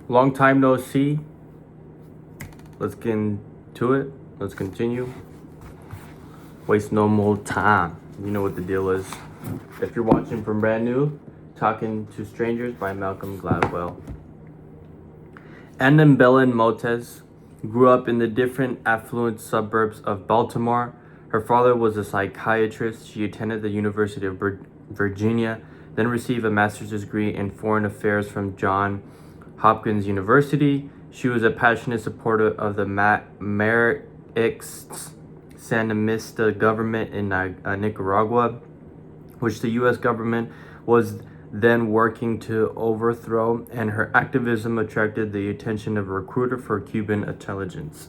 Long time no see. Let's get into it. Let's continue. Waste no more time. You know what the deal is. If you're watching from brand new, Talking to Strangers by Malcolm Gladwell. Annabelle Motes grew up in the different affluent suburbs of Baltimore. Her father was a psychiatrist. She attended the University of Virginia, then received a master's degree in foreign affairs from Johns Hopkins University. She was a passionate supporter of the Marxist Sandinista government in Nicaragua, which the U.S. government was then working to overthrow, and her activism attracted the attention of a recruiter for Cuban intelligence.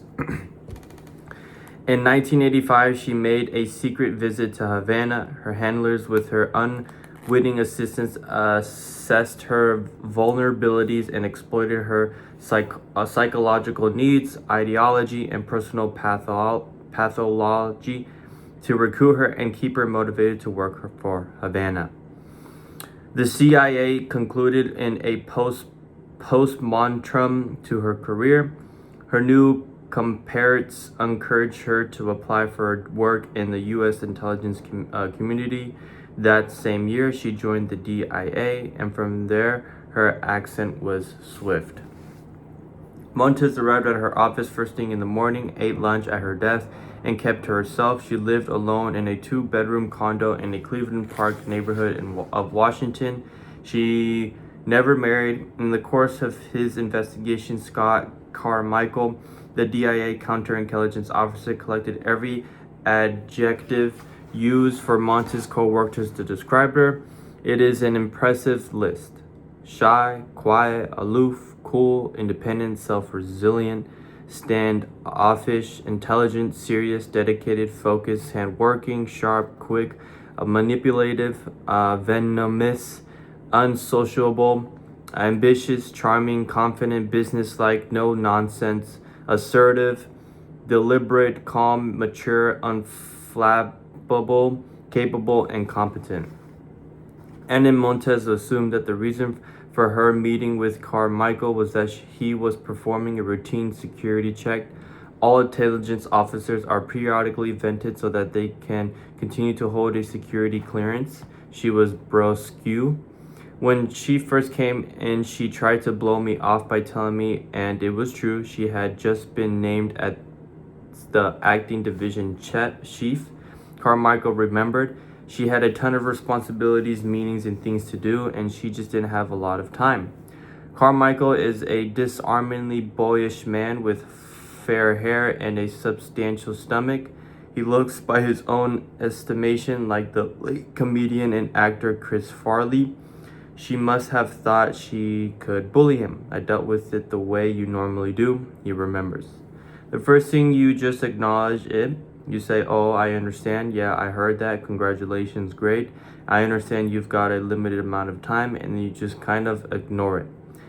In 1985, she made a secret visit to Havana. Her handlers, with her unwitting assistance, assessed her vulnerabilities and exploited her psychological needs, ideology, and personal pathology to recruit her and keep her motivated to work for Havana. The CIA concluded in a post-mortem to her career. Her new compatriots encouraged her to apply for work in the U.S. intelligence community. That same year, she joined the DIA, and from there, her ascent was swift. Montes arrived at her office first thing in the morning, ate lunch at her desk, and kept to herself. She lived alone in a 2-bedroom condo in a Cleveland Park neighborhood of Washington. She never married. In the course of his investigation, Scott Carmichael, the DIA counterintelligence officer, collected every adjective used for Montes' co-workers to describe her. It is an impressive list: shy, quiet, aloof, cool, independent, self-resilient, standoffish, intelligent, serious, dedicated, focused, hardworking, sharp, quick, manipulative, venomous, unsociable, ambitious, charming, confident, businesslike, no nonsense, assertive, deliberate, calm, mature, unflappable, capable, and competent. Anna Montes assumed that the reason for her meeting with Carmichael was that he was performing a routine security check. All intelligence officers are periodically vetted so that they can continue to hold a security clearance. She was brusque. When she first came in, she tried to blow me off by telling me, and it was true, she had just been named as the acting division chief. Carmichael remembered. She had a ton of responsibilities, meetings, and things to do, and she just didn't have a lot of time. Carmichael is a disarmingly boyish man with fair hair and a substantial stomach. He looks, by his own estimation, like the late comedian and actor Chris Farley. She must have thought she could bully him. I dealt with it the way you normally do, he remembers. The first thing you just acknowledge it. You say, oh, I understand. Yeah, I heard that. Congratulations, great. I understand you've got a limited amount of time, and you just kind of ignore it.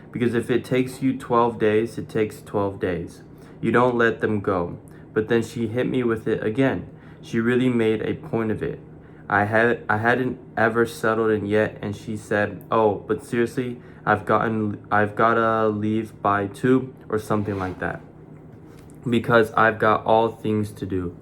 Because if it takes you 12 days, it takes 12 days. You don't let them go. But then she hit me with it again. She really made a point of it. I hadn't ever settled in yet, and she said, oh, but seriously, I've gotta leave by 2 or something like that. Because I've got all things to do.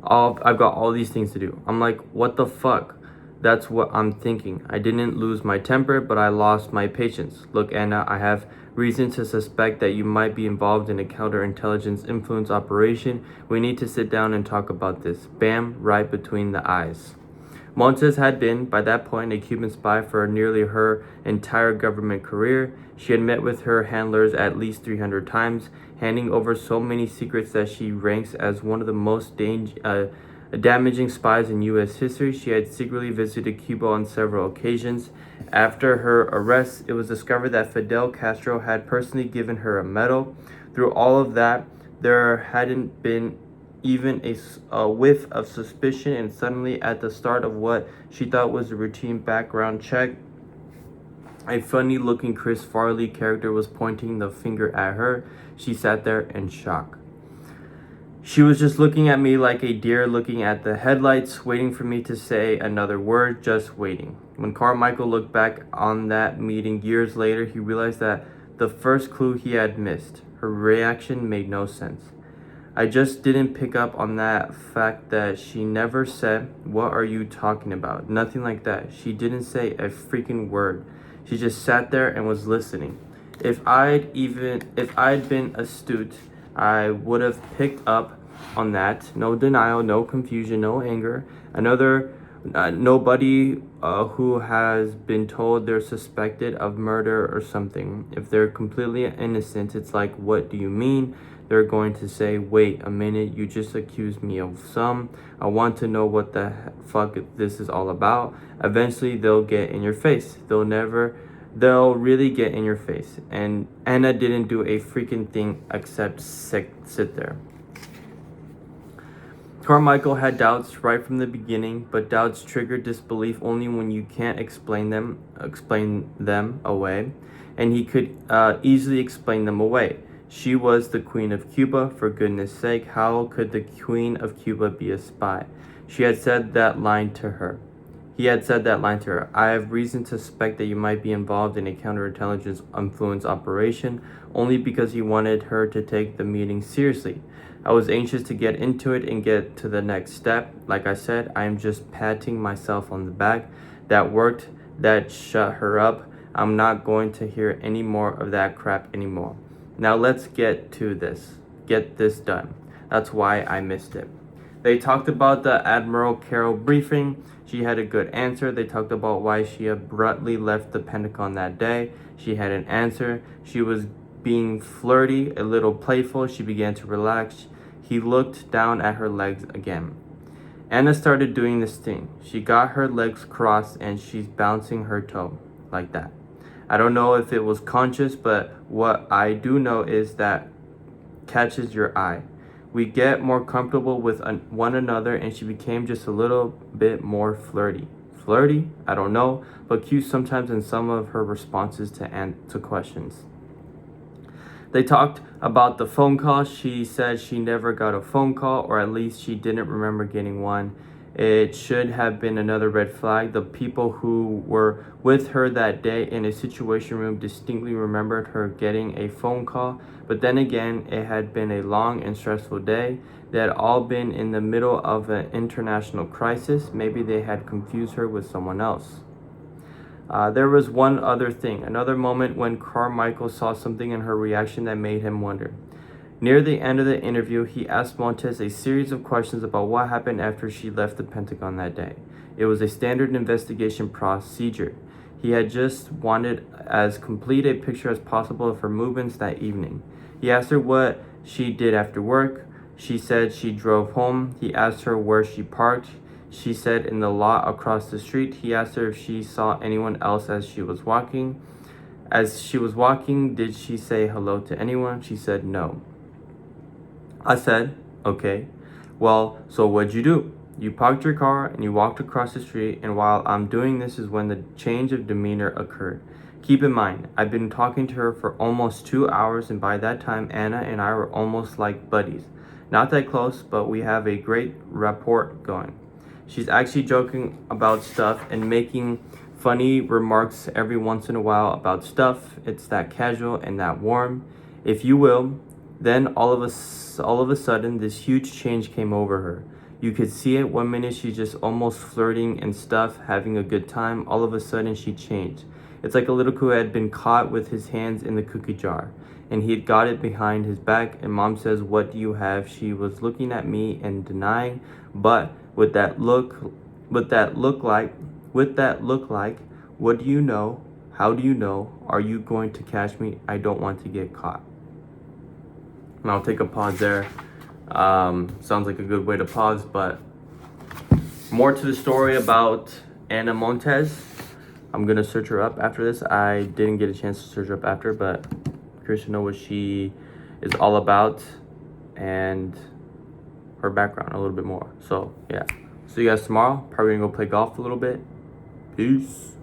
I've got all these things to do. I'm like, what the fuck? That's what I'm thinking. I didn't lose my temper, but I lost my patience. Look, Anna, I have reason to suspect that you might be involved in a counterintelligence influence operation. We need to sit down and talk about this. Bam, right between the eyes. Montes had been, by that point, a Cuban spy for nearly her entire government career. She had met with her handlers at least 300 times, handing over so many secrets that she ranks as one of the most damaging spies in U.S. history. She had secretly visited Cuba on several occasions. After her arrest, it was discovered that Fidel Castro had personally given her a medal. Through all of that, there hadn't been even a whiff of suspicion, and suddenly, at the start of what she thought was a routine background check, a funny-looking Chris Farley character was pointing the finger at her. She sat there in shock. She was just looking at me like a deer looking at the headlights, waiting for me to say another word, just waiting. When Carmichael looked back on that meeting years later, he realized that the first clue he had missed. Her reaction made no sense. I just didn't pick up on that fact that she never said, "What are you talking about?" Nothing like that. She didn't say a freaking word. She just sat there and was listening. If I'd been astute, I would have picked up on that. No denial, no confusion, no anger. Nobody who has been told they're suspected of murder or something. If they're completely innocent, it's like, "What do you mean?" They're going to say, "Wait a minute, you just accused me of some. I want to know what the fuck this is all about." Eventually, they'll get in your face. They'll really get in your face. And Anna didn't do a freaking thing except sit there. Carmichael had doubts right from the beginning, but doubts trigger disbelief only when you can't explain them away, and he could easily explain them away. She was the Queen of Cuba, for goodness sake. How could the Queen of Cuba be a spy? He had said that line to her. "I have reason to suspect that you might be involved in a counterintelligence influence operation," only because he wanted her to take the meeting seriously. I was anxious to get into it and get to the next step. Like I said, I am just patting myself on the back. That worked. That shut her up. I'm not going to hear any more of that crap anymore. Now let's get this done. That's why I missed it. They talked about the Admiral Carroll briefing. She had a good answer. They talked about why she abruptly left the Pentagon that day. She had an answer. She was being flirty, a little playful. She began to relax. He looked down at her legs again. Anna started doing this thing. She got her legs crossed and she's bouncing her toe like that. I don't know if it was conscious, but what I do know is that catches your eye. We get more comfortable with one another, and she became just a little bit more flirty. Flirty? I don't know, but cute sometimes in some of her responses to questions. They talked about the phone call. She said she never got a phone call, or at least she didn't remember getting one. It should have been another red flag. The people who were with her that day in a situation room distinctly remembered her getting a phone call, but then again, it had been a long and stressful day. They had all been in the middle of an international crisis. Maybe they had confused her with someone else. There was one other thing, another moment when Carmichael saw something in her reaction that made him wonder. Near the end of the interview, he asked Montes a series of questions about what happened after she left the Pentagon that day. It was a standard investigation procedure. He had just wanted as complete a picture as possible of her movements that evening. He asked her what she did after work. She said she drove home. He asked her where she parked. She said in the lot across the street. He asked her if she saw anyone else as she was walking. As she was walking, did she say hello to anyone? She said no. I said, "Okay, well, so what'd you do? You parked your car and you walked across the street, and while I'm doing this is when the change of demeanor occurred. Keep in mind, I've been talking to her for almost 2 hours, and by that time, Anna and I were almost like buddies. Not that close, but we have a great rapport going. She's actually joking about stuff and making funny remarks every once in a while about stuff. It's that casual and that warm, if you will." Then all of a sudden, this huge change came over her. You could see it. One minute she's just almost flirting and stuff, having a good time. All of a sudden she changed. It's like a little kid had been caught with his hands in the cookie jar, and he had got it behind his back. And Mom says, "What do you have?" She was looking at me and denying, but with that look like, "What do you know? How do you know? Are you going to catch me? I don't want to get caught." And I'll take a pause there. Sounds like a good way to pause, but more to the story about Anna Montes. I'm gonna search her up after this. I didn't get a chance to search her up after, but I'm curious to know what she is all about and her background a little bit more. So yeah, see you guys tomorrow. Probably gonna go play golf a little bit. Peace.